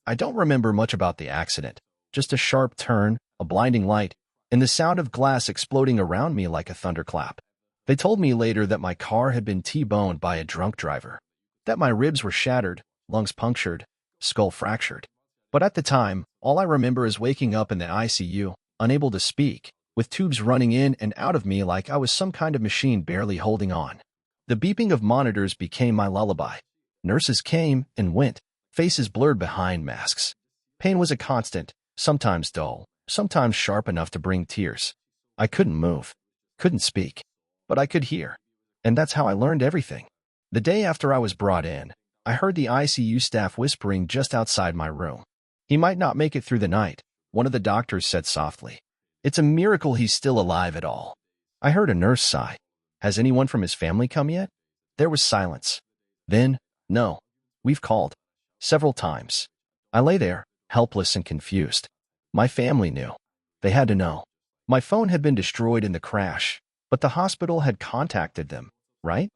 I don't remember much about the accident, just a sharp turn, a blinding light, and the sound of glass exploding around me like a thunderclap. They told me later that my car had been T-boned by a drunk driver, that my ribs were shattered, lungs punctured, skull fractured. But at the time, all I remember is waking up in the ICU, unable to speak, with tubes running in and out of me like I was some kind of machine barely holding on. The beeping of monitors became my lullaby. Nurses came and went, faces blurred behind masks. Pain was a constant, sometimes dull, sometimes sharp enough to bring tears. I couldn't move, couldn't speak, but I could hear. And that's how I learned everything. The day after I was brought in, I heard the ICU staff whispering just outside my room. "He might not make it through the night," one of the doctors said softly. "It's a miracle he's still alive at all." I heard a nurse sigh. "Has anyone from his family come yet?" There was silence. Then, "No. We've called. Several times." I lay there, helpless and confused. My family knew. They had to know. My phone had been destroyed in the crash, but the hospital had contacted them, right?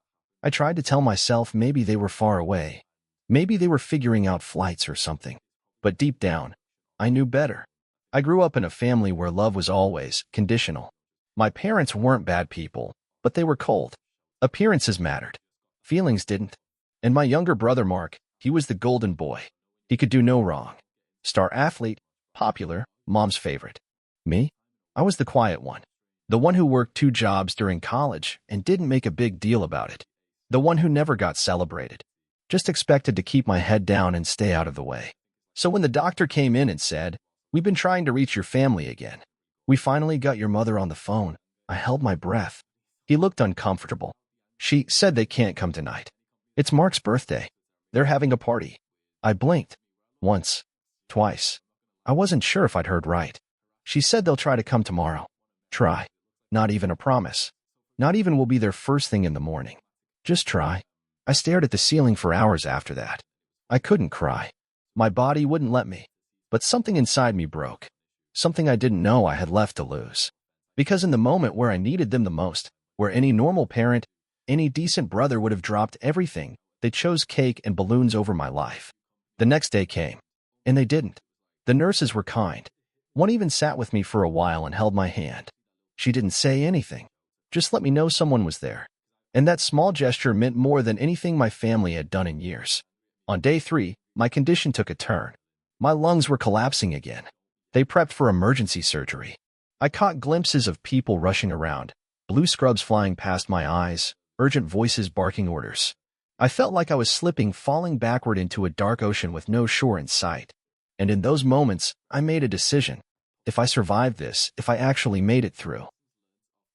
I tried to tell myself maybe they were far away. Maybe they were figuring out flights or something. But deep down, I knew better. I grew up in a family where love was always conditional. My parents weren't bad people, but they were cold. Appearances mattered. Feelings didn't. And my younger brother Mark, he was the golden boy. He could do no wrong. Star athlete, popular, mom's favorite. Me? I was the quiet one. The one who worked 2 jobs during college and didn't make a big deal about it. The one who never got celebrated. Just expected to keep my head down and stay out of the way. So when the doctor came in and said, "We've been trying to reach your family again. We finally got your mother on the phone," I held my breath. He looked uncomfortable. "She said they can't come tonight. It's Mark's birthday. They're having a party." I blinked. Once. Twice. I wasn't sure if I'd heard right. "She said they'll try to come tomorrow." Try. Not even a promise. Not even we'll be there first thing in the morning. Just try. I stared at the ceiling for hours after that. I couldn't cry. My body wouldn't let me. But something inside me broke. Something I didn't know I had left to lose. Because in the moment where I needed them the most, where any normal parent, any decent brother would have dropped everything, they chose cake and balloons over my life. The next day came. And they didn't. The nurses were kind. One even sat with me for a while and held my hand. She didn't say anything. Just let me know someone was there. And that small gesture meant more than anything my family had done in years. On day 3, my condition took a turn. My lungs were collapsing again. They prepped for emergency surgery. I caught glimpses of people rushing around, blue scrubs flying past my eyes, urgent voices barking orders. I felt like I was slipping, falling backward into a dark ocean with no shore in sight. And in those moments, I made a decision. If I survived this, if I actually made it through,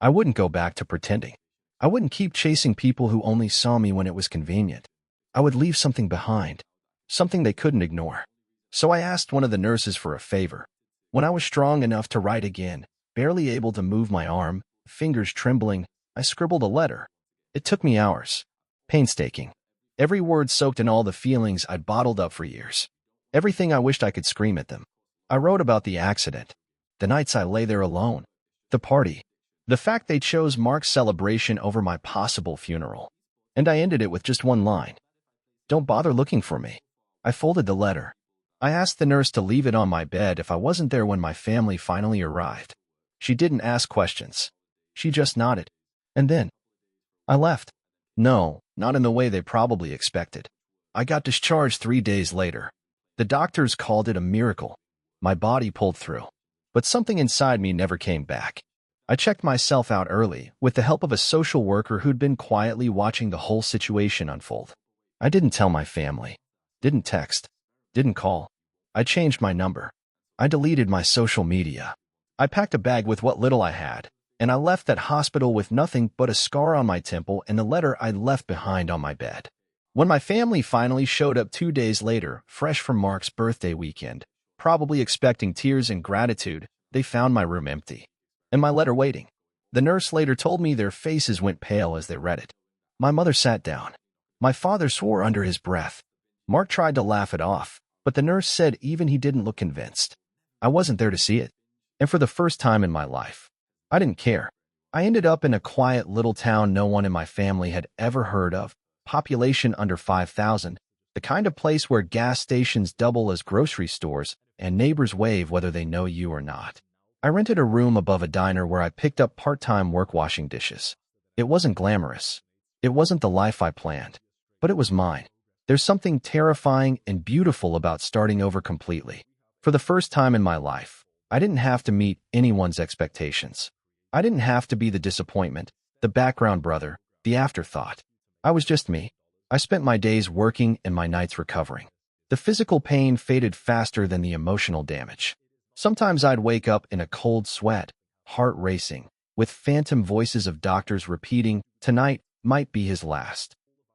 I wouldn't go back to pretending. I wouldn't keep chasing people who only saw me when it was convenient. I would leave something behind, something they couldn't ignore. So I asked one of the nurses for a favor. When I was strong enough to write again, barely able to move my arm, fingers trembling, I scribbled a letter. It took me hours. Painstaking. Every word soaked in all the feelings I'd bottled up for years. Everything I wished I could scream at them. I wrote about the accident, the nights I lay there alone, the party, the fact they chose Mark's celebration over my possible funeral. And I ended it with just one line. "Don't bother looking for me." I folded the letter. I asked the nurse to leave it on my bed if I wasn't there when my family finally arrived. She didn't ask questions. She just nodded. And then I left. No, not in the way they probably expected. I got discharged 3 days later. The doctors called it a miracle. My body pulled through. But something inside me never came back. I checked myself out early, with the help of a social worker who'd been quietly watching the whole situation unfold. I didn't tell my family. Didn't text. Didn't call. I changed my number. I deleted my social media. I packed a bag with what little I had, and I left that hospital with nothing but a scar on my temple and the letter I'd left behind on my bed. When my family finally showed up 2 days later, fresh from Mark's birthday weekend, probably expecting tears and gratitude, they found my room empty. And my letter waiting. The nurse later told me their faces went pale as they read it. My mother sat down. My father swore under his breath. Mark tried to laugh it off, but the nurse said even he didn't look convinced. I wasn't there to see it. And for the first time in my life, I didn't care. I ended up in a quiet little town no one in my family had ever heard of, population under 5,000, The kind of place where gas stations double as grocery stores and neighbors wave whether they know you or not. I rented a room above a diner where I picked up part-time work washing dishes. It wasn't glamorous. It wasn't the life I planned, but it was mine. There's something terrifying and beautiful about starting over completely. For the first time in my life, I didn't have to meet anyone's expectations. I didn't have to be the disappointment, the background brother, the afterthought. I was just me. I spent my days working and my nights recovering. The physical pain faded faster than the emotional damage. Sometimes I'd wake up in a cold sweat, heart racing, with phantom voices of doctors repeating, "Tonight might be his last."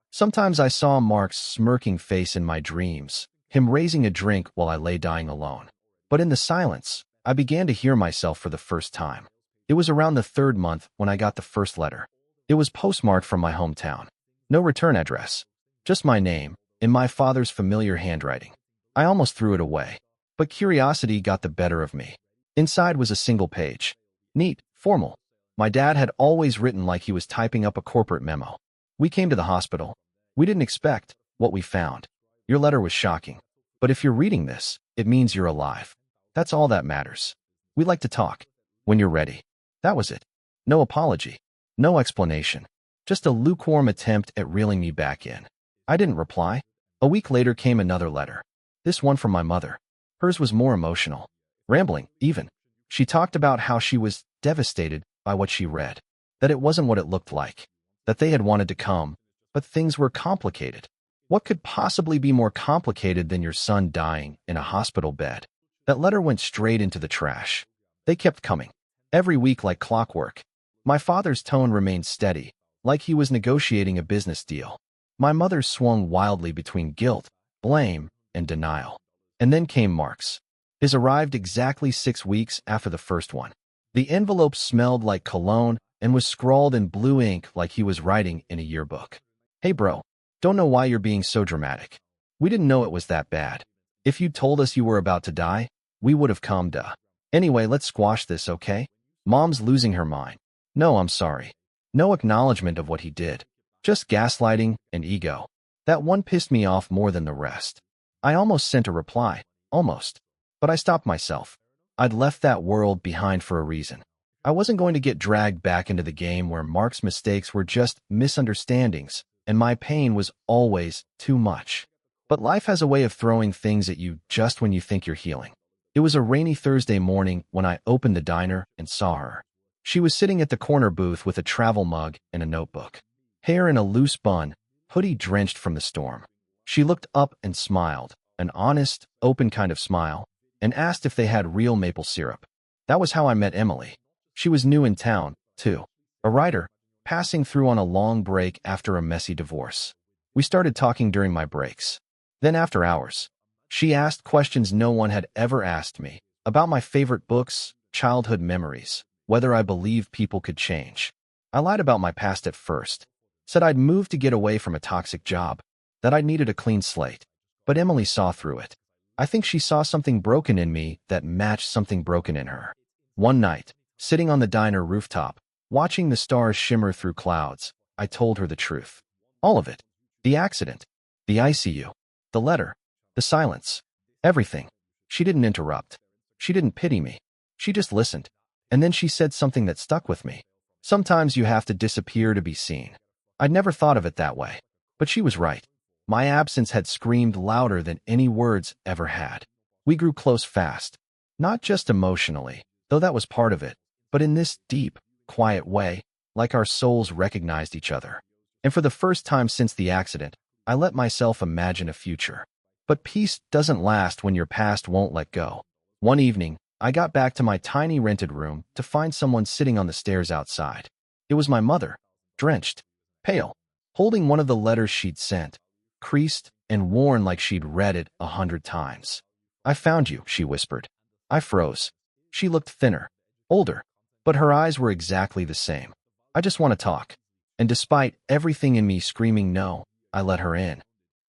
Sometimes I saw Mark's smirking face in my dreams, him raising a drink while I lay dying alone. But in the silence, I began to hear myself for the first time. It was around the 3rd month when I got the first letter. It was postmarked from my hometown. No return address, just my name, in my father's familiar handwriting. I almost threw it away, but curiosity got the better of me. Inside was a single page. Neat, formal. My dad had always written like he was typing up a corporate memo. "We came to the hospital. We didn't expect what we found. Your letter was shocking. But if you're reading this, it means you're alive. That's all that matters. We'd like to talk. When you're ready." That was it. No apology. No explanation. Just a lukewarm attempt at reeling me back in. I didn't reply. A week later came another letter. This one from my mother. Hers was more emotional. Rambling, even. She talked about how she was devastated by what she read. That it wasn't what it looked like. That they had wanted to come, but things were complicated. What could possibly be more complicated than your son dying in a hospital bed? That letter went straight into the trash. They kept coming. Every week like clockwork. My father's tone remained steady, like he was negotiating a business deal. My mother swung wildly between guilt, blame, and denial. And then came Mark's. His arrived exactly 6 weeks after the first one. The envelope smelled like cologne and was scrawled in blue ink like he was writing in a yearbook. "Hey bro, don't know why you're being so dramatic. We didn't know it was that bad. If you'd told us you were about to die, we would have come duh. Anyway, let's squash this, okay? Mom's losing her mind. No, I'm sorry." No acknowledgement of what he did. Just gaslighting and ego. That one pissed me off more than the rest. I almost sent a reply. Almost. But I stopped myself. I'd left that world behind for a reason. I wasn't going to get dragged back into the game where Mark's mistakes were just misunderstandings, and my pain was always too much. But life has a way of throwing things at you just when you think you're healing. It was a rainy Thursday morning when I opened the diner and saw her. She was sitting at the corner booth with a travel mug and a notebook. Hair in a loose bun, hoodie drenched from the storm. She looked up and smiled, an honest, open kind of smile, and asked if they had real maple syrup. That was how I met Emily. She was new in town, too. A writer, passing through on a long break after a messy divorce. We started talking during my breaks. Then after hours, she asked questions no one had ever asked me, about my favorite books, childhood memories, whether I believed people could change. I lied about my past at first, said I'd moved to get away from a toxic job, that I needed a clean slate. But Emily saw through it. I think she saw something broken in me that matched something broken in her. One night, sitting on the diner rooftop, watching the stars shimmer through clouds, I told her the truth. All of it. The accident, the ICU, the letter, the silence, everything. She didn't interrupt. She didn't pity me. She just listened. And then she said something that stuck with me. Sometimes you have to disappear to be seen. I'd never thought of it that way. But she was right. My absence had screamed louder than any words ever had. We grew close fast. Not just emotionally, though that was part of it, but in this deep, quiet way, like our souls recognized each other. And for the first time since the accident, I let myself imagine a future. But peace doesn't last when your past won't let go. One evening, I got back to my tiny rented room to find someone sitting on the stairs outside. It was my mother, drenched, pale, holding one of the letters she'd sent, creased and worn like she'd read it 100 times. "I found you," she whispered. I froze. She looked thinner, older, but her eyes were exactly the same. "I just want to talk." And despite everything in me screaming no, I let her in.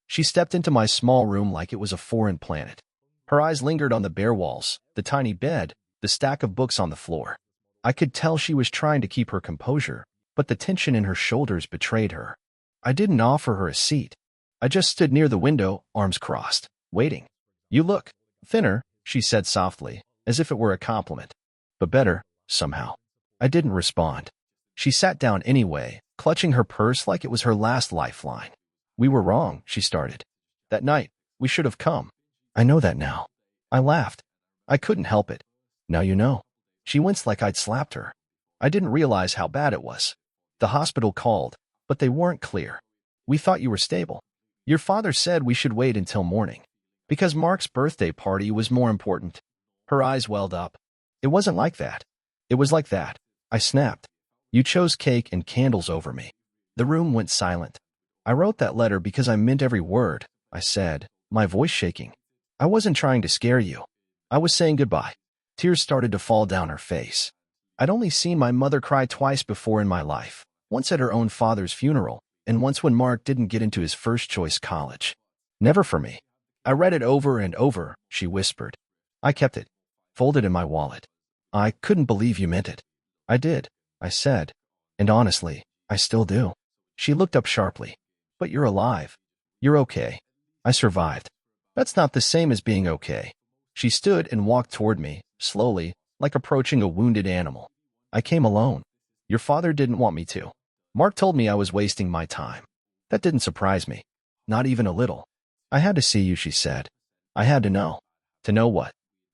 She stepped into my small room like it was a foreign planet. Her eyes lingered on the bare walls, the tiny bed, the stack of books on the floor. I could tell she was trying to keep her composure, but the tension in her shoulders betrayed her. I didn't offer her a seat. I just stood near the window, arms crossed, waiting. You look thinner, she said softly, as if it were a compliment. But better, somehow. I didn't respond. She sat down anyway, clutching her purse like it was her last lifeline. We were wrong, she started. That night, we should have come. I know that now. I laughed. I couldn't help it. Now you know. She winced like I'd slapped her. I didn't realize how bad it was. The hospital called, but they weren't clear. We thought you were stable. Your father said we should wait until morning, because Mark's birthday party was more important. Her eyes welled up. It wasn't like that. It was like that. I snapped. You chose cake and candles over me. The room went silent. I wrote that letter because I meant every word, I said, my voice shaking. I wasn't trying to scare you. I was saying goodbye. Tears started to fall down her face. I'd only seen my mother cry twice before in my life, once at her own father's funeral, and once when Mark didn't get into his first-choice college. Never for me. I read it over and over, she whispered. I kept it, folded in my wallet. I couldn't believe you meant it. I did, I said. And honestly, I still do. She looked up sharply. But you're alive. You're okay. I survived. That's not the same as being okay. She stood and walked toward me, slowly, like approaching a wounded animal. I came alone. Your father didn't want me to. Mark told me I was wasting my time. That didn't surprise me. Not even a little. I had to see you, she said. I had to know. To know what?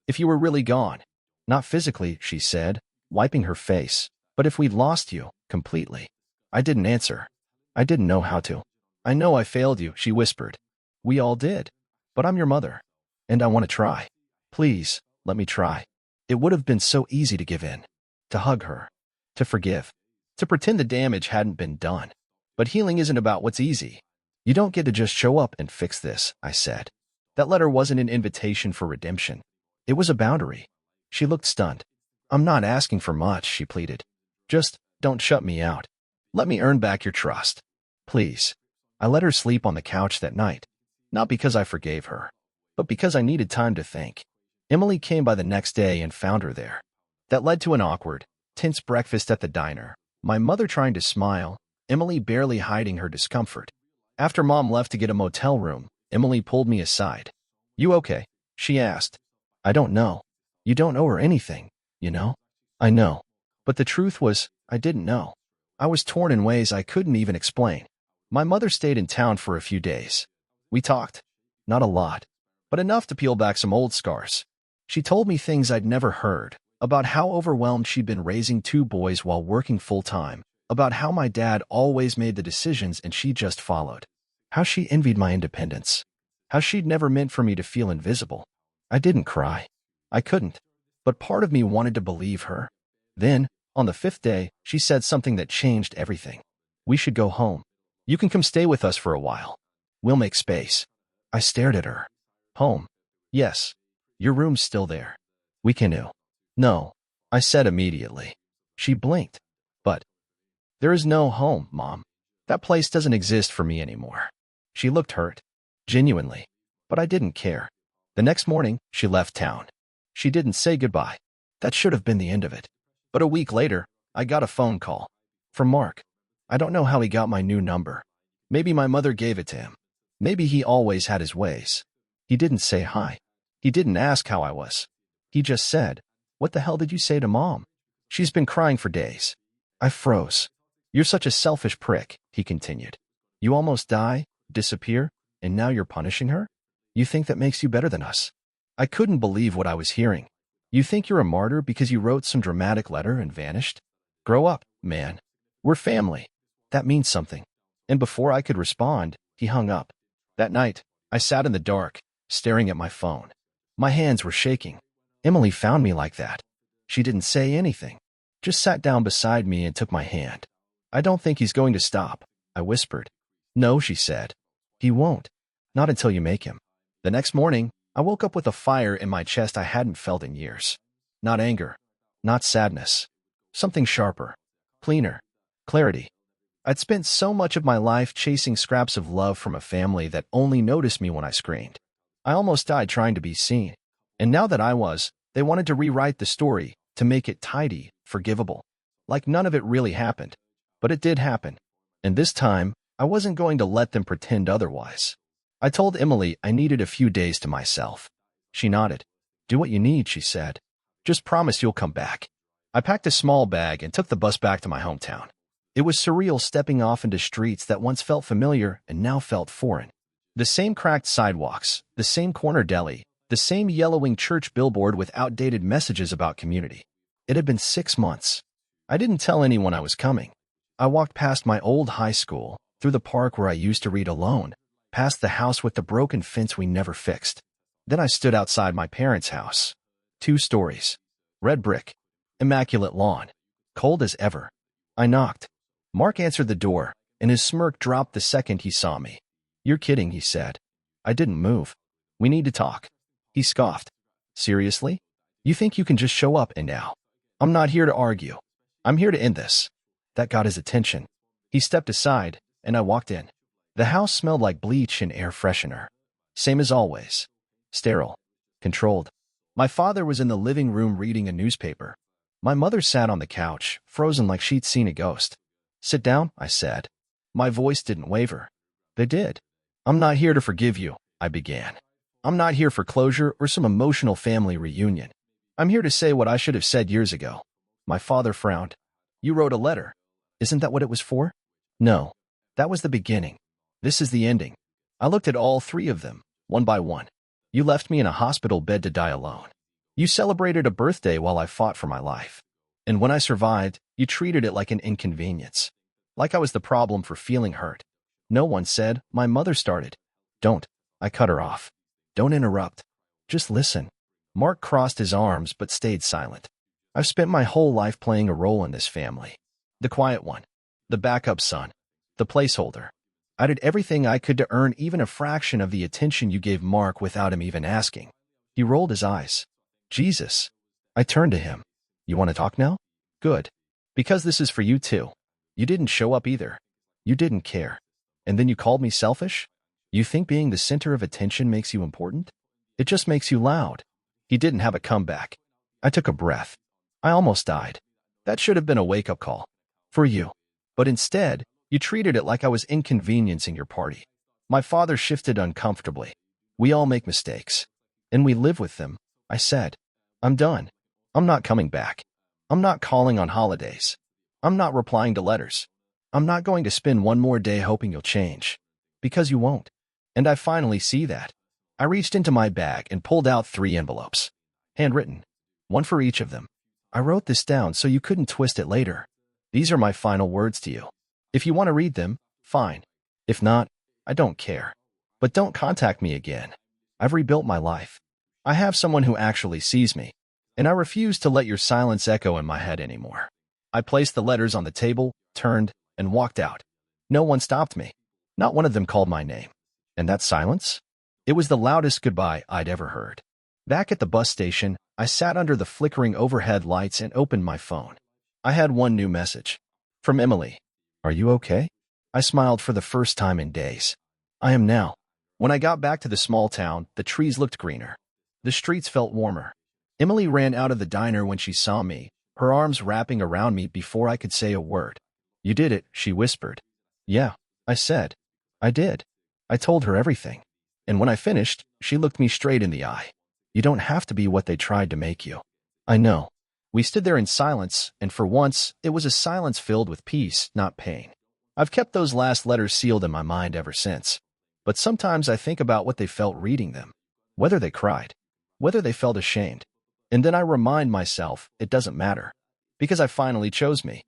If you were really gone. Not physically, she said, wiping her face, but if we'd lost you, completely. I didn't answer. I didn't know how to. I know I failed you, she whispered. We all did. But I'm your mother. And I want to try. Please, let me try. It would have been so easy to give in. To hug her. To forgive. To pretend the damage hadn't been done. But healing isn't about what's easy. You don't get to just show up and fix this, I said. That letter wasn't an invitation for redemption. It was a boundary. She looked stunned. I'm not asking for much, she pleaded. Just don't shut me out. Let me earn back your trust. Please. I let her sleep on the couch that night. Not because I forgave her, but because I needed time to think. Emily came by the next day and found her there. That led to an awkward, tense breakfast at the diner. My mother trying to smile, Emily barely hiding her discomfort. After Mom left to get a motel room, Emily pulled me aside. You okay? She asked. I don't know. You don't owe her anything, you know? I know. But the truth was, I didn't know. I was torn in ways I couldn't even explain. My mother stayed in town for a few days. We talked. Not a lot, but enough to peel back some old scars. She told me things I'd never heard, about how overwhelmed she'd been raising two boys while working full-time, about how my dad always made the decisions and she just followed, how she envied my independence, how she'd never meant for me to feel invisible. I didn't cry. I couldn't, but part of me wanted to believe her. Then, on the fifth day, she said something that changed everything. We should go home. You can come stay with us for a while. We'll make space. I stared at her. Home. Yes. Your room's still there. We can. No, I said immediately. She blinked. But there is no home, Mom. That place doesn't exist for me anymore. She looked hurt. Genuinely. But I didn't care. The next morning, she left town. She didn't say goodbye. That should have been the end of it. But a week later, I got a phone call. From Mark. I don't know how he got my new number. Maybe my mother gave it to him. Maybe he always had his ways. He didn't say hi. He didn't ask how I was. He just said, "What the hell did you say to Mom? She's been crying for days." I froze. You're such a selfish prick, he continued. You almost die, disappear, and now you're punishing her? You think that makes you better than us? I couldn't believe what I was hearing. You think you're a martyr because you wrote some dramatic letter and vanished? Grow up, man. We're family. That means something. And before I could respond, he hung up. That night, I sat in the dark, staring at my phone. My hands were shaking. Emily found me like that. She didn't say anything, just sat down beside me and took my hand. I don't think he's going to stop, I whispered. No, she said. He won't. Not until you make him. The next morning, I woke up with a fire in my chest I hadn't felt in years. Not anger. Not sadness. Something sharper. Cleaner. Clarity. I'd spent so much of my life chasing scraps of love from a family that only noticed me when I screamed. I almost died trying to be seen. And now that I was, they wanted to rewrite the story, to make it tidy, forgivable. Like none of it really happened. But it did happen. And this time, I wasn't going to let them pretend otherwise. I told Emily I needed a few days to myself. She nodded. Do what you need, she said. Just promise you'll come back. I packed a small bag and took the bus back to my hometown. It was surreal stepping off into streets that once felt familiar and now felt foreign. The same cracked sidewalks, the same corner deli, the same yellowing church billboard with outdated messages about community. It had been 6 months. I didn't tell anyone I was coming. I walked past my old high school, through the park where I used to read alone, past the house with the broken fence we never fixed. Then I stood outside my parents' house. 2 stories. Red brick. Immaculate lawn. Cold as ever. I knocked. Mark answered the door, and his smirk dropped the second he saw me. You're kidding, he said. I didn't move. We need to talk. He scoffed. Seriously? You think you can just show up and now? I'm not here to argue. I'm here to end this. That got his attention. He stepped aside, and I walked in. The house smelled like bleach and air freshener. Same as always. Sterile. Controlled. My father was in the living room reading a newspaper. My mother sat on the couch, frozen like she'd seen a ghost. Sit down, I said. My voice didn't waver. They did. I'm not here to forgive you, I began. I'm not here for closure or some emotional family reunion. I'm here to say what I should have said years ago. My father frowned. You wrote a letter. Isn't that what it was for? No. That was the beginning. This is the ending. I looked at all 3 of them, one by one. You left me in a hospital bed to die alone. You celebrated a birthday while I fought for my life. And when I survived, you treated it like an inconvenience. Like I was the problem for feeling hurt. No one said, my mother started. Don't. I cut her off. Don't interrupt. Just listen. Mark crossed his arms but stayed silent. I've spent my whole life playing a role in this family. The quiet one. The backup son. The placeholder. I did everything I could to earn even a fraction of the attention you gave Mark without him even asking. He rolled his eyes. Jesus. I turned to him. You want to talk now? Good. Because this is for you too. You didn't show up either. You didn't care. And then you called me selfish? You think being the center of attention makes you important? It just makes you loud. He didn't have a comeback. I took a breath. I almost died. That should have been a wake-up call. For you. But instead, you treated it like I was inconveniencing your party. My father shifted uncomfortably. We all make mistakes. And we live with them, I said. I'm done. I'm not coming back. I'm not calling on holidays. I'm not replying to letters. I'm not going to spend one more day hoping you'll change. Because you won't. And I finally see that. I reached into my bag and pulled out 3 envelopes. Handwritten. One for each of them. I wrote this down so you couldn't twist it later. These are my final words to you. If you want to read them, fine. If not, I don't care. But don't contact me again. I've rebuilt my life. I have someone who actually sees me. And I refuse to let your silence echo in my head anymore. I placed the letters on the table, turned, and walked out. No one stopped me. Not one of them called my name. And that silence? It was the loudest goodbye I'd ever heard. Back at the bus station, I sat under the flickering overhead lights and opened my phone. I had one new message. From Emily. Are you okay? I smiled for the first time in days. I am now. When I got back to the small town, the trees looked greener. The streets felt warmer. Emily ran out of the diner when she saw me, her arms wrapping around me before I could say a word. You did it, she whispered. Yeah, I said. I did. I told her everything. And when I finished, she looked me straight in the eye. You don't have to be what they tried to make you. I know. We stood there in silence, and for once, it was a silence filled with peace, not pain. I've kept those last letters sealed in my mind ever since. But sometimes I think about what they felt reading them. Whether they cried. Whether they felt ashamed. And then I remind myself it doesn't matter. Because I finally chose me.